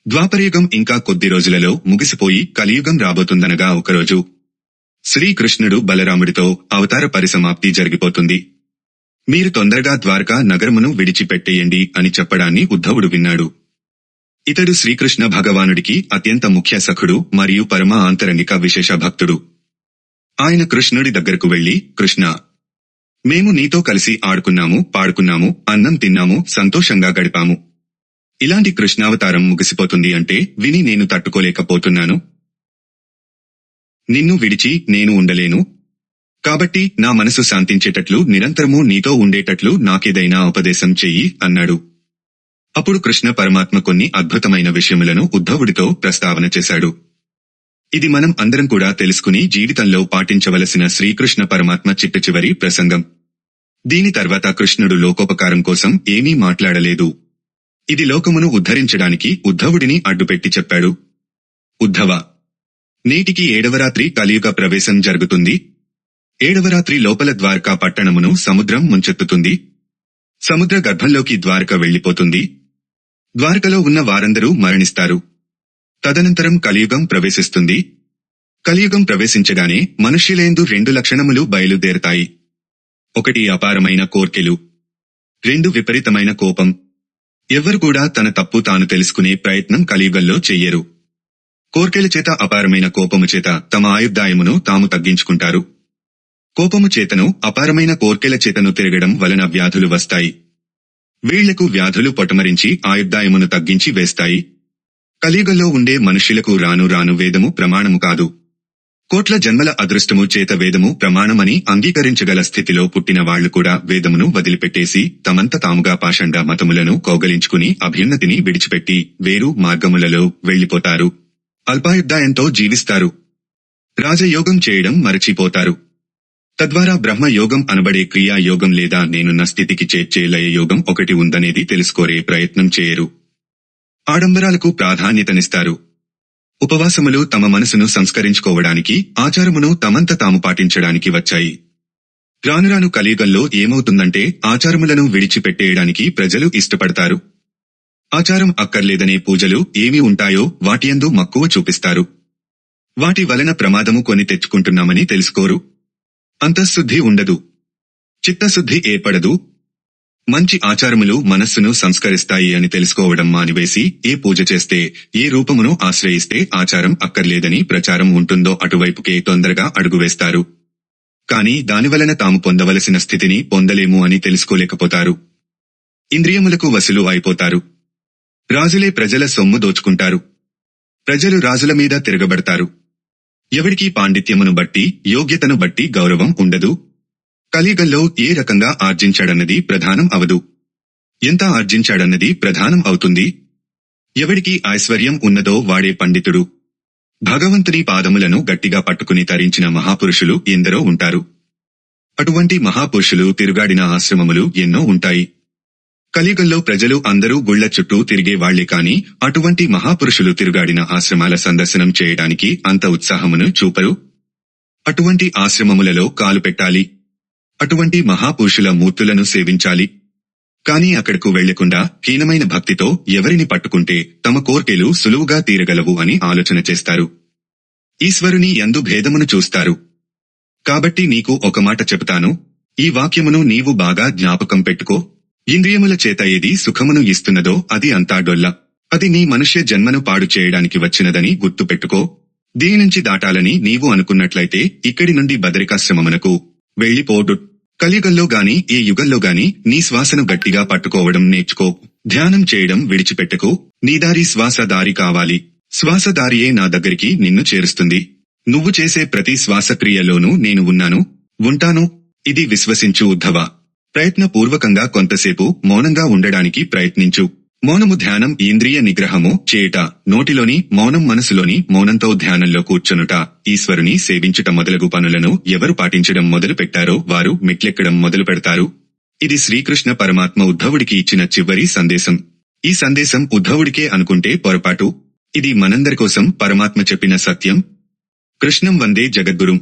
ద్వాపరయుగం ఇంకా కొద్ది రోజులలో ముగిసిపోయి కలియుగం రాబోతుందనగా ఒకరోజు శ్రీకృష్ణుడు బలరాముడితో అవతార పరిసమాప్తి జరిగిపోతుంది. మీరు తొందరగా ద్వారకా నగరమును విడిచిపెట్టేయండి అని చెప్పడాన్ని ఉద్ధవుడు విన్నాడు. ఇతడు శ్రీకృష్ణ భగవానుడికి అత్యంత ముఖ్య సఖుడు మరియు పరమ ఆంతరంగిక విశేష భక్తుడు. ఆయన కృష్ణుడి దగ్గరకు వెళ్లి, కృష్ణ, మేము నీతో కలిసి ఆడుకున్నాము, పాడుకున్నాము, అన్నం తిన్నాము, సంతోషంగా గడిపాము. ఇలాంటి కృష్ణావతారం ముగిసిపోతుంది అంటే విని నేను తట్టుకోలేకపోతున్నాను. నిన్ను విడిచి నేను ఉండలేను. కాబట్టి నా మనసు శాంతించేటట్లు నిరంతరము నీతో ఉండేటట్లు నాకేదైనా ఉపదేశం చెయ్యి అన్నాడు. అప్పుడు కృష్ణ పరమాత్మ కొన్ని అద్భుతమైన విషయములను ఉద్ధవుడితో ప్రస్తావన చేశాడు. ఇది మనం అందరం కూడా తెలుసుకుని జీవితంలో పాటించవలసిన శ్రీకృష్ణ పరమాత్మ చిట్టచివరి ప్రసంగం. దీని తర్వాత కృష్ణుడు లోకోపకారం కోసం ఏమీ మాట్లాడలేదు. ఇది లోకమును ఉద్ధరించడానికి ఉద్ధవుడిని అడ్డుపెట్టి చెప్పాడు. ఉద్ధవ, నేటికి 7వ రాత్రి కలియుగ ప్రవేశం జరుగుతుంది. 7వ రాత్రి లోపల ద్వారకా పట్టణమును సముద్రం ముంచెత్తుతుంది. సముద్ర గర్భంలోకి ద్వారక వెళ్లిపోతుంది. ద్వారకలో ఉన్న వారందరూ మరణిస్తారు. తదనంతరం కలియుగం ప్రవేశిస్తుంది. కలియుగం ప్రవేశించగానే మనుష్యులేందు 2 లక్షణములు బయలుదేరతాయి. 1 అపారమైన కోర్కెలు, 2 విపరీతమైన కోపం. ఎవ్వరు కూడా తన తప్పు తాను తెలుసుకునే ప్రయత్నం కలియుగంలో చెయ్యరు. కోర్కెల చేత, అపారమైన కోపము చేత తమ ఆయుర్దాయమును తాము తగ్గించుకుంటారు. కోపము చేతను, అపారమైన కోర్కెల చేతను తిరగడం వలన వ్యాధులు వస్తాయి. వీళ్లకు వ్యాధులు పొటమరించి ఆయుర్దాయమును తగ్గించి వేస్తాయి. కలియుగంలో ఉండే మనుష్యులకు రాను రాను వేదము ప్రమాణము కాదు. కోట్ల జన్మల అదృష్టము చేత వేదము ప్రమాణమని అంగీకరించగల స్థితిలో పుట్టిన వాళ్లు కూడా వేదమును వదిలిపెట్టేసి తమంత తాముగా పాషండ మతములను కౌగలించుకుని అభ్యున్నతిని విడిచిపెట్టి వేరు మార్గములలో వెళ్లిపోతారు. అల్పాయుర్దాయంతో జీవిస్తారు. రాజయోగం చేయడం మరచిపోతారు. తద్వారా బ్రహ్మయోగం అనబడే క్రియాయోగం లేదా నేనున్న స్థితికి చేర్చే లయయోగం ఒకటి ఉందనేది తెలుసుకోరే ప్రయత్నం చేయరు. ఆడంబరాలకు ప్రాధాన్యతనిస్తారు. ఉపవాసములు తమ మనసును సంస్కరించుకోవడానికి, ఆచారమును తమంత తాము పాటించడానికి వచ్చాయి. రానురాను కలియుగంలో ఏమవుతుందంటే ఆచారములను విడిచిపెట్టేయడానికి ప్రజలు ఇష్టపడతారు. ఆచారం అక్కర్లేదనే పూజలు ఏమి ఉంటాయో వాటియందు మక్కువ చూపిస్తారు. వాటి వలన ప్రమాదము కొని తెచ్చుకుంటున్నామని తెలుసుకోరు. అంతఃశుద్ధి ఉండదు. చిత్తశుద్ధి ఏర్పడదు. మంచి ఆచారములు మనస్సును సంస్కరిస్తాయి అని తెలుసుకోవడం మానివేసి ఏ పూజ చేస్తే, ఏ రూపమును ఆశ్రయిస్తే ఆచారం అక్కర్లేదని ప్రచారం ఉంటుందో అటువైపుకే తొందరగా అడుగువేస్తారు. కాని దానివలన తాము పొందవలసిన స్థితిని పొందలేము అని తెలుసుకోలేకపోతారు. ఇంద్రియములకు వశులు అయిపోతారు. రాజులే ప్రజల సొమ్ము దోచుకుంటారు. ప్రజలు రాజుల మీద తిరగబడతారు. ఎవడికి పాండిత్యమును బట్టి, యోగ్యతను బట్టి గౌరవం ఉండదు. కలియుగంలో ఏ రకంగా ఆర్జించాడన్నది ప్రధానం అవదు. ఎంత ఆర్జించాడన్నది ప్రధానం అవుతుంది. ఎవడికి ఐశ్వర్యం ఉన్నదో వాడే పండితుడు. భగవంతుని పాదములను గట్టిగా పట్టుకుని తరించిన మహాపురుషులు ఎందరో ఉంటారు. అటువంటి మహాపురుషులు తిరుగాడిన ఆశ్రమములు ఎన్నో ఉంటాయి. కలియుగంలో ప్రజలు అందరూ గుళ్ల చుట్టూ తిరిగే వాళ్లే కాని అటువంటి మహాపురుషులు తిరుగాడిన ఆశ్రమాల సందర్శనం చేయడానికి అంత ఉత్సాహమును చూపరు. అటువంటి ఆశ్రమములలో కాలు పెట్టాలి. అటువంటి మహాపురుషుల మూర్తులను సేవించాలి. కాని అక్కడకు వెళ్లకుండా హీనమైన భక్తితో ఎవరిని పట్టుకుంటే తమ కోర్కెలు సులువుగా తీరగలవు అని ఆలోచన చేస్తారు. ఈశ్వరుని యందు భేదమును చూస్తారు. కాబట్టి నీకు ఒక మాట చెబుతాను. ఈ వాక్యమును నీవు బాగా జ్ఞాపకం పెట్టుకో. ఇంద్రియముల చేత ఏది సుఖమును ఇస్తున్నదో అది అంతా డొల్ల. అది నీ మనుష్య జన్మను పాడు చేయడానికి వచ్చినదని గుర్తుపెట్టుకో. దీని నుంచి దాటాలని నీవు అనుకున్నట్లయితే ఇక్కడి నుండి బదరికాశ్రమమునకు వెళ్లిపోడు. కలియుగంలో గాని ఏ యుగంలో గాని నీ శ్వాసను గట్టిగా పట్టుకోవడం నేర్చుకో. ధ్యానం చేయడం విడిచిపెట్టకు. నీ దారి శ్వాస దారి కావాలి. శ్వాస దారియే నా దగ్గరికి నిన్ను చేరుస్తుంది. నువ్వు చేసే ప్రతి శ్వాసక్రియలోనూ నేను ఉన్నాను, ఉంటాను. ఇది విశ్వసించు ఉద్ధవ. ప్రయత్నపూర్వకంగా కొంతసేపు మౌనంగా ఉండడానికి ప్రయత్నించు. మౌనము ధ్యానం, ఇంద్రియ నిగ్రహము చేయుట, నోటిలోని మౌనం, మనసులోని మౌనంతో ధ్యానంలో కూర్చొనుట, ఈశ్వరుని సేవించుట మొదలగు పనులను ఎవరు పాటించడం మొదలు పెట్టారో వారు మెట్లెక్కడం మొదలు పెడతారు. ఇది శ్రీకృష్ణ పరమాత్మ ఉద్ధవుడికి ఇచ్చిన చివరి సందేశం. ఈ సందేశం ఉద్ధవుడికే అనుకుంటే పొరపాటు. ఇది మనందరి కోసం పరమాత్మ చెప్పిన సత్యం. కృష్ణం వందే జగద్గురుం.